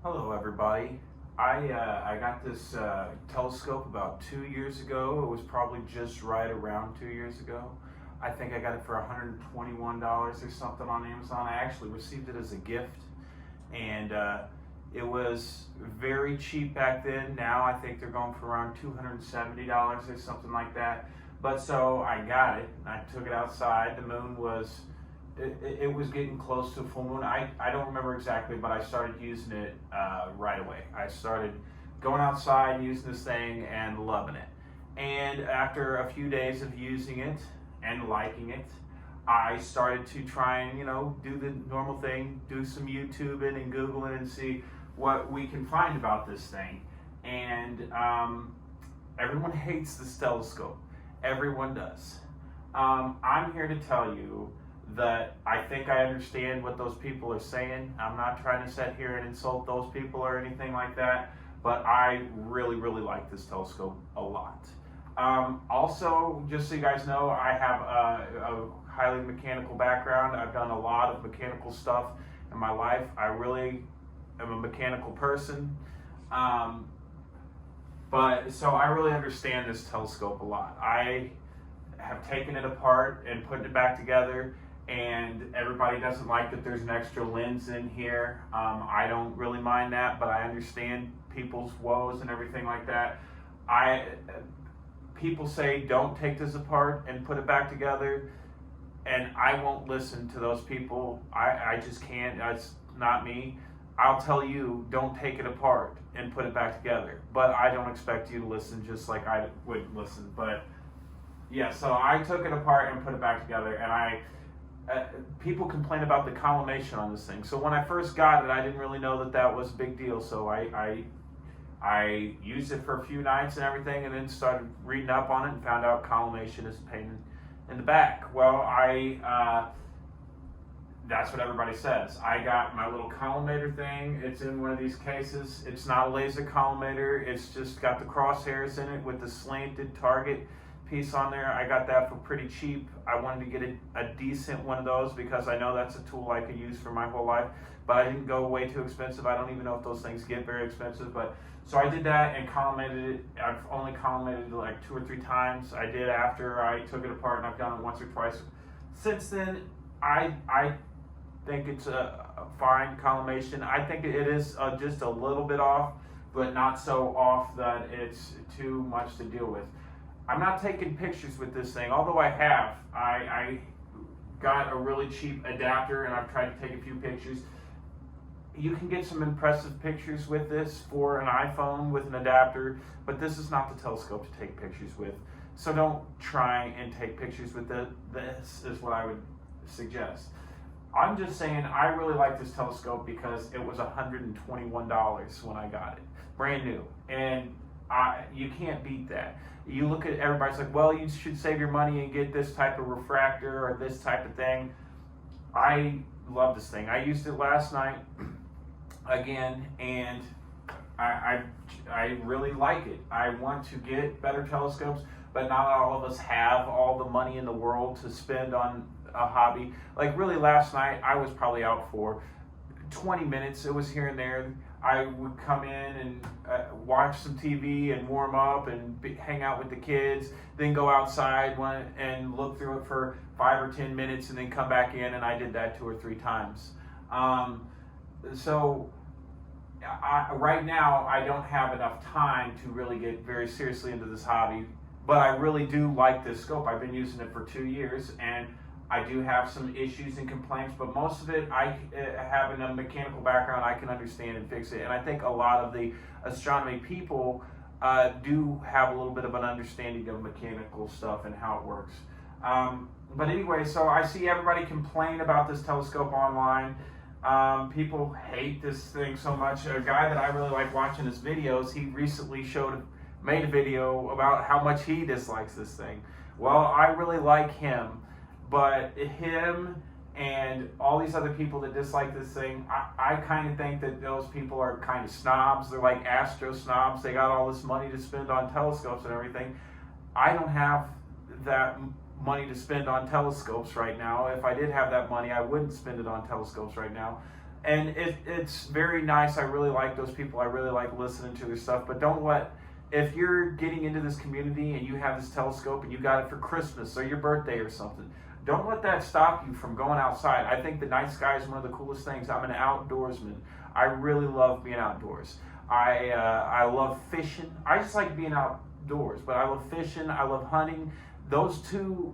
Hello, everybody. I got this telescope about 2 years ago. It was probably just right around 2 years ago. I think I got it for $121 or something on Amazon. I actually received it as a gift, and it was very cheap back then. Now I think they're going for around $270 or something like that. But so I got it. I took it outside. The moon was it was getting close to full moon. I don't remember exactly, but I started using it right away. I started going outside, using this thing, and loving it. And after a few days of using it and liking it, I started to try and, do the normal thing, do some YouTubing and Googling and see what we can find about this thing. And everyone hates this telescope. Everyone does. I'm here to tell you that I think I understand what those people are saying. I'm not trying to sit here and insult those people or anything like that, but I really, really like this telescope a lot. Also, just so you guys know, I have a highly mechanical background. I've done a lot of mechanical stuff in my life. I really am a mechanical person. So I really understand this telescope a lot. I have taken it apart and put it back together, and everybody doesn't like that there's an extra lens in here. I don't really mind that, but I understand people's woes and everything like that. People say don't take this apart and put it back together, and I won't listen to those people. I just can't. That's not me. I'll tell you, don't take it apart and put it back together. But I don't expect you to listen just like I would listen. But yeah, so I took it apart and put it back together, and people complain about the collimation on this thing. So when I first got it, I didn't really know that was a big deal. So I used it for a few nights and everything, and then started reading up on it and found out collimation is a pain in the back. Well, that's what everybody says. I got my little collimator thing. It's in one of these cases. It's not a laser collimator. It's just got the crosshairs in it with the slanted target piece on there. I got that for pretty cheap. I wanted to get a decent one of those because I know that's a tool I could use for my whole life, but I didn't go way too expensive. I don't even know if those things get very expensive, but so I did that and collimated it. I've only collimated it like 2 or 3 times. I did after I took it apart, and I've done it once or twice since then. I think it's a fine collimation. I think it is just a little bit off, but not so off that it's too much to deal with. I'm not taking pictures with this thing, although I have. I got a really cheap adapter, and I've tried to take a few pictures. You can get some impressive pictures with this for an iPhone with an adapter, but this is not the telescope to take pictures with. So don't try and take pictures with it. This is what I would suggest. I'm just saying I really like this telescope because it was $121 when I got it, brand new, and you can't beat that. You look at everybody's like, well, you should save your money and get this type of refractor or this type of thing. I love this thing. I used it last night again, and I really like it. I want to get better telescopes, but not all of us have all the money in the world to spend on a hobby. Like really last night, I was probably out for 20 minutes. It was here and there. I would come in and watch some TV and warm up and hang out with the kids, then go outside and look through it for 5 or 10 minutes and then come back in, and I did that 2 or 3 times. Right now, I don't have enough time to really get very seriously into this hobby, but I really do like this scope. I've been using it for 2 years, and I do have some issues and complaints, but most of it, having a mechanical background, I can understand and fix it. And I think a lot of the astronomy people do have a little bit of an understanding of mechanical stuff and how it works. But anyway, so I see everybody complain about this telescope online. People hate this thing so much. A guy that I really like watching his videos, he recently made a video about how much he dislikes this thing. Well, I really like him. But him and all these other people that dislike this thing, I kind of think that those people are kind of snobs. They're like astro snobs. They got all this money to spend on telescopes and everything. I don't have that money to spend on telescopes right now. If I did have that money, I wouldn't spend it on telescopes right now. And it's very nice. I really like those people. I really like listening to their stuff. But if you're getting into this community and you have this telescope and you got it for Christmas or your birthday or something, don't let that stop you from going outside. I think the night sky is one of the coolest things. I'm an outdoorsman. I really love being outdoors. I love fishing. I just like being outdoors, but I love fishing. I love hunting. Those two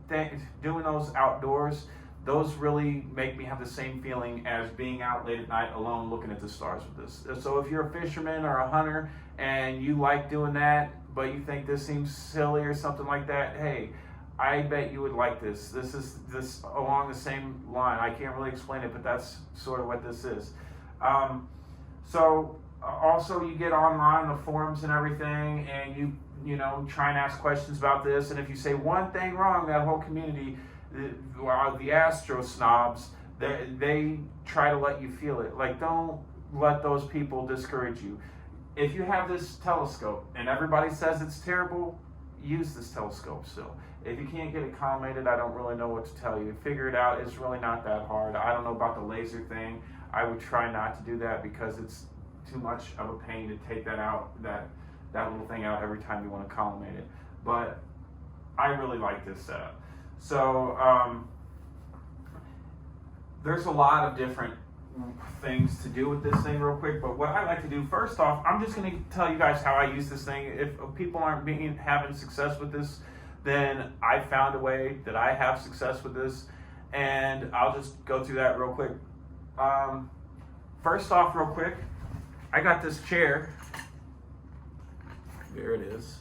things, doing those outdoors, those really make me have the same feeling as being out late at night alone looking at the stars with this. So if you're a fisherman or a hunter and you like doing that, but you think this seems silly or something like that, hey, I bet you would like this. This is along the same line. I can't really explain it, but that's sort of what this is. So also you get online on the forums and everything, and you try and ask questions about this. And if you say one thing wrong, that whole community, the astro snobs, they try to let you feel it. Like, don't let those people discourage you. If you have this telescope and everybody says it's terrible, use this telescope still. If you can't get it collimated, I don't really know what to tell you. Figure it out. It's really not that hard. I don't know about the laser thing. I would try not to do that because it's too much of a pain to take that out, that little thing out every time you want to collimate it. But I really like this setup. So there's a lot of different things to do with this thing real quick, but what I like to do first off, I'm just going to tell you guys how I use this thing. If people aren't having success with this, then I found a way that I have success with this, and I'll just go through that real quick. First off, real quick, I got this chair, there it is,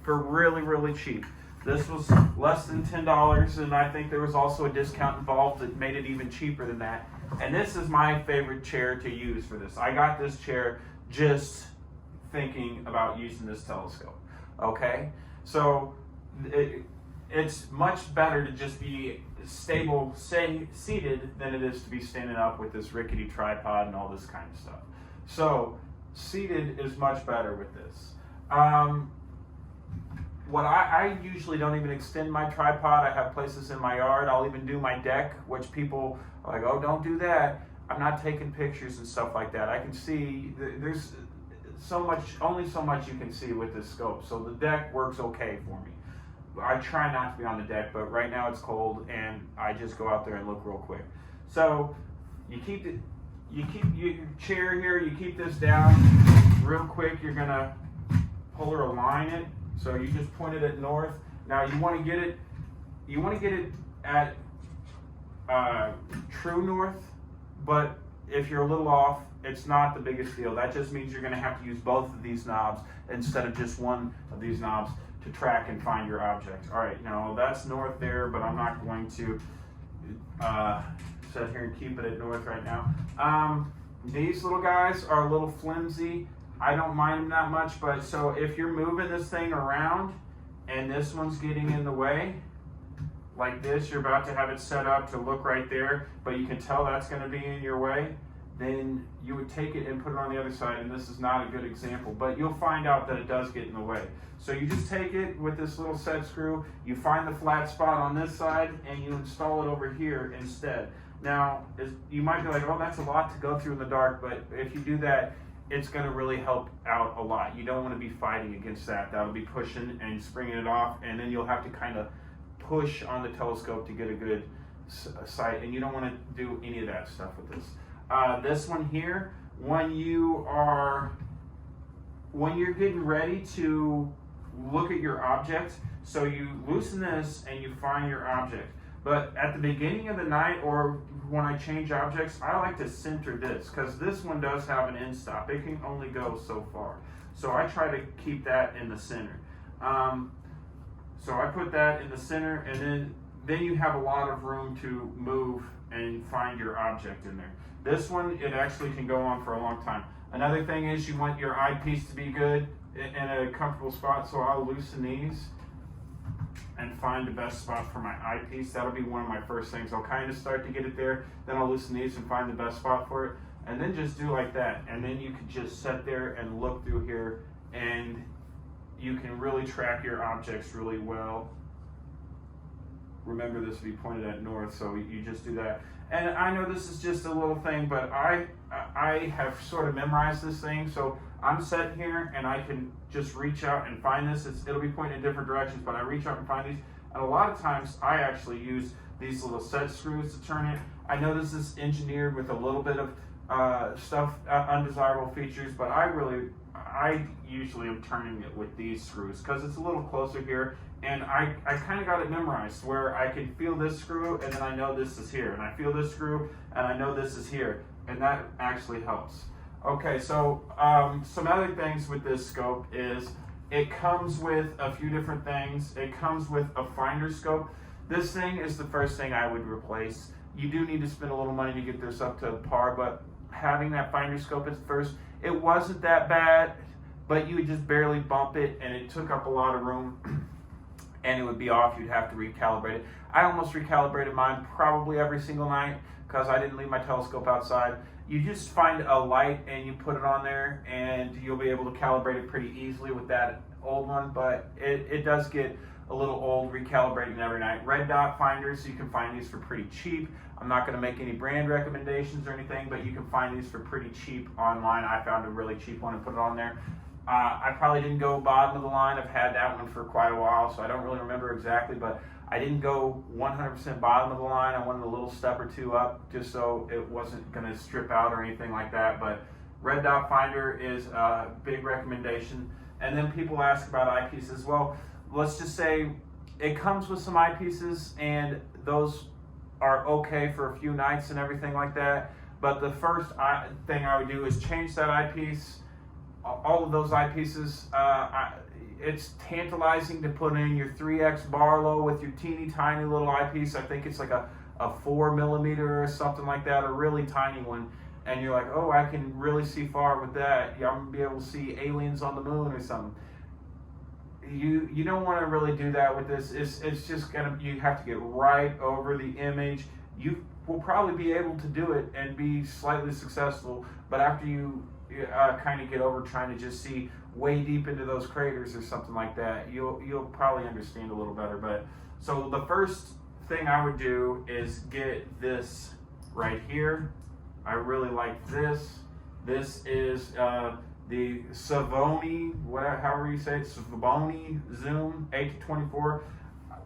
for really, really cheap. This was less than $10, and I think there was also a discount involved that made it even cheaper than that. And this is my favorite chair to use for this. I got this chair just thinking about using this telescope, okay? So it's much better to just be stable, seated than it is to be standing up with this rickety tripod and all this kind of stuff. So seated is much better with this. What I usually don't even extend my tripod. I have places in my yard. I'll even do my deck, which people are like, oh, don't do that. I'm not taking pictures and stuff like that. I can see, there's only so much you can see with this scope. So the deck works okay for me. I try not to be on the deck, but right now it's cold and I just go out there and look real quick. So you keep your chair here, you keep this down real quick. You're gonna polar align it. So you just point it at north. Now you want to get it at true north, but if you're a little off, it's not the biggest deal. That just means you're going to have to use both of these knobs instead of just one of these knobs to track and find your object. All right, now that's north there, but I'm not going to sit here and keep it at north right now. These little guys are a little flimsy. I don't mind them that much, but so if you're moving this thing around and this one's getting in the way, like this, you're about to have it set up to look right there, but you can tell that's going to be in your way, then you would take it and put it on the other side, and this is not a good example, but you'll find out that it does get in the way. So you just take it with this little set screw, you find the flat spot on this side, and you install it over here instead. Now, you might be like, oh, that's a lot to go through in the dark, but if you do that, it's going to really help out a lot. You don't want to be fighting against that. That'll be pushing and springing it off, and then you'll have to kind of push on the telescope to get a good sight, and you don't want to do any of that stuff with this. This one here, when you're getting ready to look at your object, so you loosen this and you find your object. But at the beginning of the night, or when I change objects, I like to center this, because this one does have an end stop. It can only go so far. So I try to keep that in the center. So I put that in the center, and then you have a lot of room to move and find your object in there. This one, it actually can go on for a long time. Another thing is you want your eyepiece to be good in a comfortable spot, so I'll loosen these and find the best spot for my eyepiece. That'll be one of my first things. I'll kind of start to get it there, then I'll loosen these and find the best spot for it, and then just do like that. And then you can just sit there and look through here, and you can really track your objects really well. Remember, this will be pointed at north, so you just do that. And I know this is just a little thing, but I have sort of memorized this thing, so I'm sitting here and I can just reach out and find this. It'll be pointing in different directions, but I reach out and find these. And a lot of times I actually use these little set screws to turn it. I know this is engineered with a little bit of undesirable features, but I usually am turning it with these screws because it's a little closer here, and I kind of got it memorized where I can feel this screw and then I know this is here, and I feel this screw and I know this is here, and that actually helps. Okay, so some other things with this scope is it comes with a few different things. It comes with a finder scope. This thing is the first thing I would replace. You do need to spend a little money to get this up to par, but having that finder scope at first, it wasn't that bad, but you would just barely bump it and it took up a lot of room and it would be off. You'd have to recalibrate it. I almost recalibrated mine probably every single night because I didn't leave my telescope outside. You just find a light and you put it on there and you'll be able to calibrate it pretty easily with that old one, but it does get a little old recalibrating every night. Red dot finders, you can find these for pretty cheap. I'm not going to make any brand recommendations or anything, but you can find these for pretty cheap online. I found a really cheap one and put it on there. I probably didn't go bottom of the line. I've had that one for quite a while, so I don't really remember exactly, but I didn't go 100% bottom of the line. I wanted a little step or two up just so it wasn't going to strip out or anything like that. But red dot finder is a big recommendation. And then people ask about eyepieces. Well, let's just say it comes with some eyepieces and those are okay for a few nights and everything like that. But the first thing I would do is change that eyepiece. All of those eyepieces, it's tantalizing to put in your 3x Barlow with your teeny tiny little eyepiece. I think it's like a 4mm or something like that, a really tiny one. And you're like, oh, I can really see far with that. Yeah, I'm gonna be able to see aliens on the moon or something. You don't want to really do that with this. It's just gonna, you have to get right over the image. You will probably be able to do it and be slightly successful, but after you kind of get over trying to just see way deep into those craters or something like that, you'll probably understand a little better. But so the first thing I would do is get this right here. I really like this. This is the Savoni, however you say it, Savoni Zoom 8-24.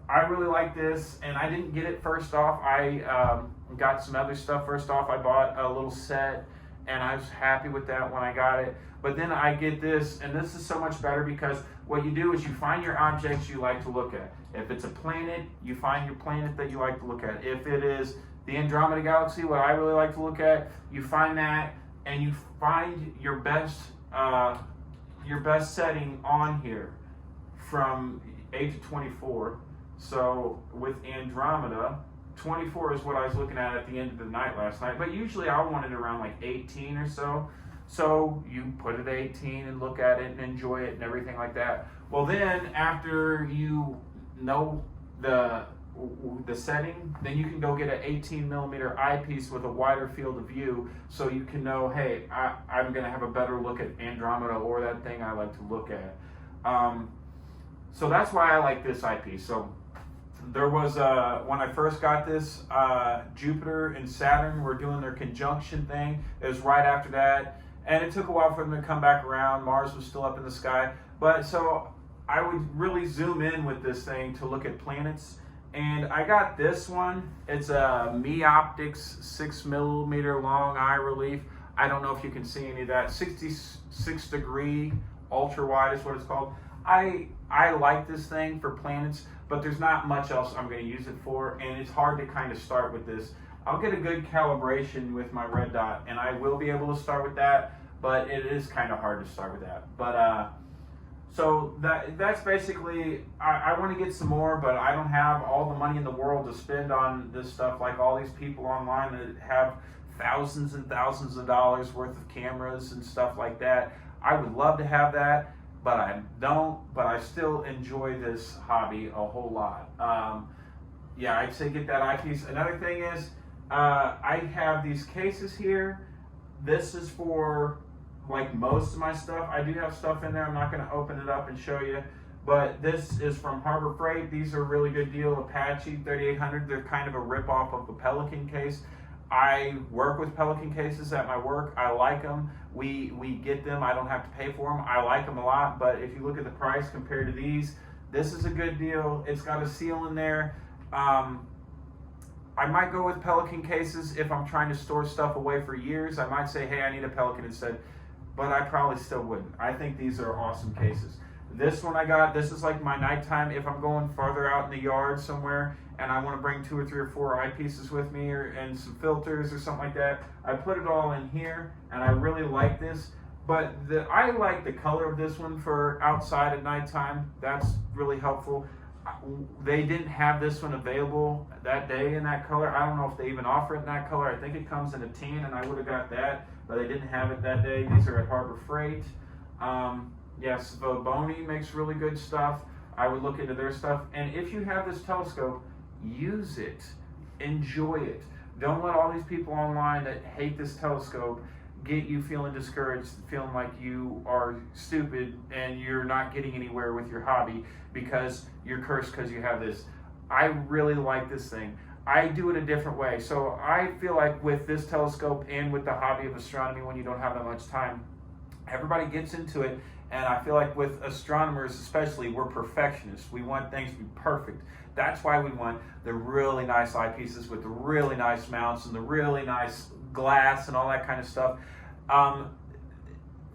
I really like this, and I didn't get it first off. I got some other stuff first off. I bought a little set, and I was happy with that when I got it. But then I get this, and this is so much better because what you do is you find your objects you like to look at. If it's a planet, you find your planet that you like to look at. If it is the Andromeda Galaxy, what I really like to look at, you find that, and you find your best setting on here from 8-24. So with Andromeda, 24 is what I was looking at the end of the night last night, but usually I want it around like 18 or so. So you put it at 18 and look at it and enjoy it and everything like that. Well, then after you know the setting, then you can go get an 18mm eyepiece with a wider field of view, so you can know, hey, I'm going to have a better look at Andromeda or that thing I like to look at. So that's why I like this eyepiece. So there was, when I first got this, Jupiter and Saturn were doing their conjunction thing. It was right after that, and it took a while for them to come back around. Mars was still up in the sky, but so I would really zoom in with this thing to look at planets. And I got this one. It's a Me Optics 6mm long eye relief. I don't know if you can see any of that. 66 degree ultra wide is what it's called. I like this thing for planets, but there's not much else I'm going to use it for, and it's hard to kind of start with this. I'll get a good calibration with my red dot, and I will be able to start with that, but it is kind of hard to start with that. But so that's basically, I want to get some more, but I don't have all the money in the world to spend on this stuff like all these people online that have thousands and thousands of dollars worth of cameras and stuff like that. I would love to have that, but I don't, but I still enjoy this hobby a whole lot. Yeah, I'd say get that eyepiece. Another thing is, I have these cases here. This is for like most of my stuff. I do have stuff in there. I'm not going to open it up and show you, but this is from Harbor Freight. These are a really good deal. Apache 3800. They're kind of a rip-off of the Pelican case. I work with Pelican cases at my work. I like them. We get them. I don't have to pay for them. I like them a lot. But if you look at the price compared to these, this is a good deal. It's got a seal in there. I might go with Pelican cases if I'm trying to store stuff away for years. I might say, hey, I need a Pelican instead. But I probably still wouldn't. I think these are awesome cases. This one I got, this is like my nighttime if I'm going farther out in the yard somewhere and I want to bring 2 or 3 or 4 eyepieces with me and some filters or something like that. I put it all in here and I really like this. But I like the color of this one for outside at nighttime. That's really helpful. They didn't have this one available that day in that color. I don't know if they even offer it in that color. I think it comes in a tan and I would have got that, but they didn't have it that day. These are at Harbor Freight. Yes, Voboni makes really good stuff. I would look into their stuff. And if you have this telescope, use it. Enjoy it. Don't let all these people online that hate this telescope get you feeling discouraged, feeling like you are stupid and you're not getting anywhere with your hobby because you're cursed because you have this. I really like this thing. I do it a different way. So I feel like with this telescope and with the hobby of astronomy, when you don't have that much time, everybody gets into it. And I feel like with astronomers especially, we're perfectionists. We want things to be perfect. That's why we want the really nice eyepieces with the really nice mounts and the really nice glass and all that kind of stuff.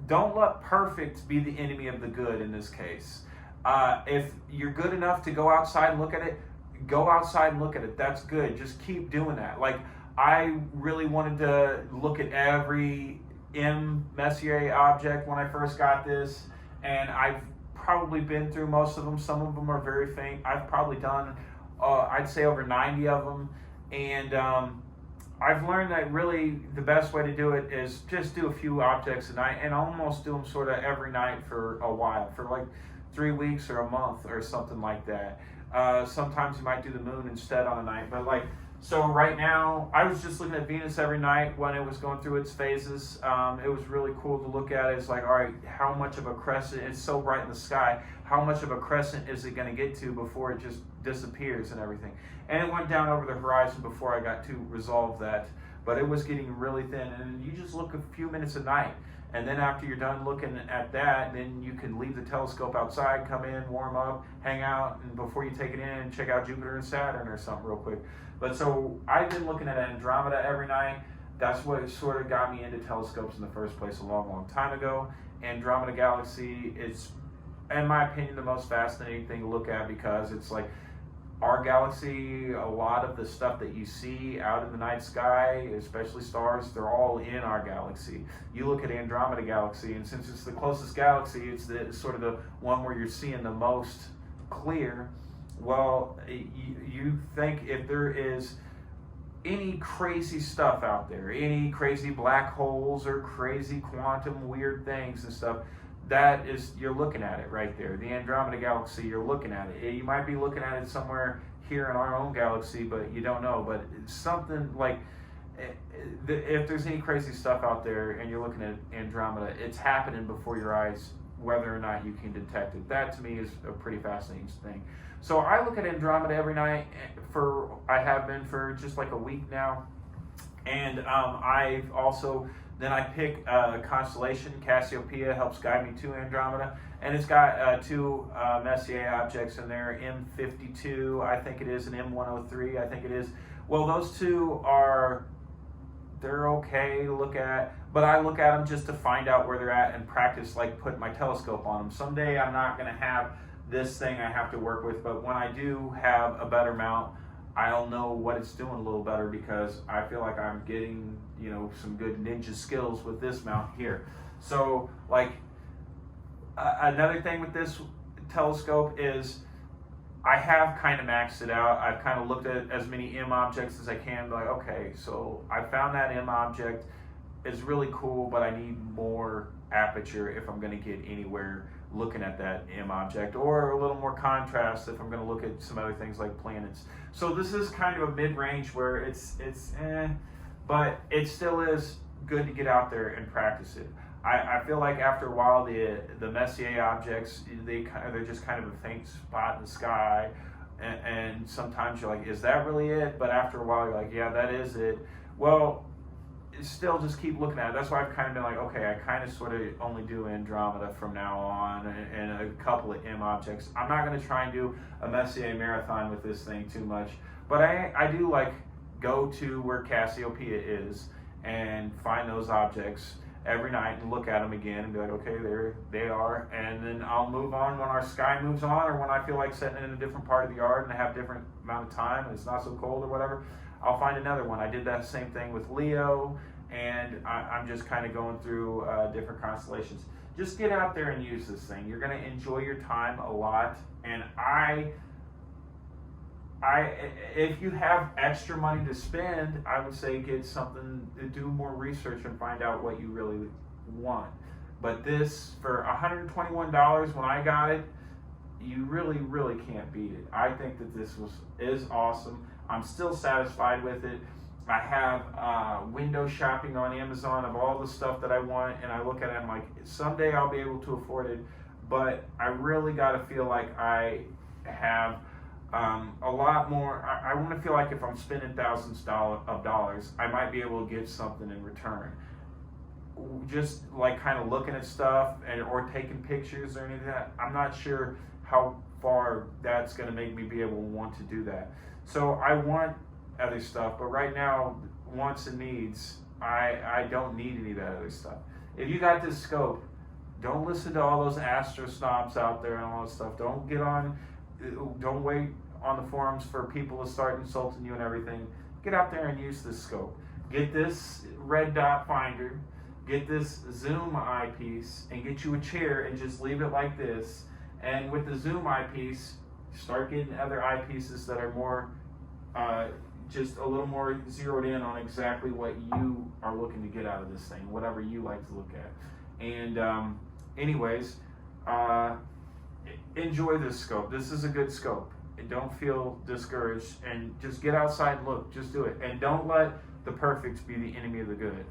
Don't let perfect be the enemy of the good in this case. If you're good enough to go outside and look at it, go outside and look at it. That's good. Just keep doing that. Like, I really wanted to look at every M. Messier object when I first got this, and I've probably been through most of them. Some of them are very faint. I've probably done, I'd say over 90 of them, and I've learned that really the best way to do it is just do a few objects a night, and almost do them sort of every night for a while, for like 3 weeks or a month or something like that. Sometimes you might do the moon instead on a night, but like, so right now, I was just looking at Venus every night when it was going through its phases. It was really cool to look at. It's like, all right, how much of a crescent, it's so bright in the sky, how much of a crescent is it going to get to before it just disappears and everything? And it went down over the horizon before I got to resolve that. But it was getting really thin. And you just look a few minutes a night. And then after you're done looking at that, then you can leave the telescope outside, come in, warm up, hang out, and before you take it in, check out Jupiter and Saturn or something real quick. But so I've been looking at Andromeda every night. That's what sort of got me into telescopes in the first place a long, long time ago. Andromeda Galaxy is, in my opinion, the most fascinating thing to look at because it's like our galaxy, a lot of the stuff that you see out in the night sky, especially stars, they're all in our galaxy. You look at Andromeda Galaxy, and since it's the closest galaxy, it's the sort of the one where you're seeing the most clear. Well, you think if there is any crazy stuff out there, any crazy black holes or crazy quantum weird things and stuff, that is, you're looking at it right there. The Andromeda Galaxy, you're looking at it. You might be looking at it somewhere here in our own galaxy, but you don't know. But it's something like, if there's any crazy stuff out there and you're looking at Andromeda, it's happening before your eyes, whether or not you can detect it. That to me is a pretty fascinating thing. So I look at Andromeda every night I have been for just like a week now. And I've also, then I pick a constellation. Cassiopeia helps guide me to Andromeda. And it's got 2 Messier objects in there, M52, I think it is, and M103, I think it is. Well, those 2 they're okay to look at, but I look at them just to find out where they're at and practice, like putting my telescope on them. Someday I'm not going to have this thing I have to work with, but when I do have a better mount, I'll know what it's doing a little better because I feel like I'm getting, some good ninja skills with this mount here. So, like, another thing with this telescope is I have kind of maxed it out. I've kind of looked at as many M objects as I can. Like, okay, so I found that M object is really cool, but I need more aperture if I'm going to get anywhere looking at that M object, or a little more contrast if I'm going to look at some other things like planets. So this is kind of a mid-range where it's but it still is good to get out there and practice it. I feel like after a while the Messier objects, they're just kind of a faint spot in the sky, and sometimes you're like, is that really it? But after a while you're like, yeah, that is it. Well, still just keep looking at it. That's why I've kind of been like, okay, I kind of sort of only do Andromeda from now on, and a couple of M objects. I'm not going to try and do a Messier marathon with this thing too much, but I do like go to where Cassiopeia is and find those objects every night and look at them again and be like, okay, there they are, and then I'll move on when our sky moves on, or when I feel like setting it in a different part of the yard and I have different amount of time and it's not so cold or whatever. I'll find another one. I did that same thing with Leo, and I'm just kind of going through different constellations. Just get out there and use this thing. You're going to enjoy your time a lot, and if you have extra money to spend, I would say get something, do more research and find out what you really want. But this, for $121 when I got it, you really, really can't beat it. I think that this is awesome. I'm still satisfied with it. I have window shopping on Amazon of all the stuff that I want, and I look at it and I'm like, someday I'll be able to afford it, but I really got to feel like I have a lot more. I want to feel like if I'm spending thousands of dollars, I might be able to get something in return. Just like kind of looking at stuff or taking pictures or anything like that, I'm not sure how far that's going to make me be able to want to do that. So I want other stuff, but right now, wants and needs, I don't need any of that other stuff. If you got this scope, don't listen to all those astro snobs out there and all that stuff. Don't wait on the forums for people to start insulting you and everything. Get out there and use this scope. Get this red dot finder, get this zoom eyepiece, and get you a chair and just leave it like this. And with the zoom eyepiece, start getting other eyepieces that are more, just a little more zeroed in on exactly what you are looking to get out of this thing, whatever you like to look at. And anyways, enjoy this scope. This is a good scope. And don't feel discouraged, and just get outside and look. Just do it. And don't let the perfect be the enemy of the good.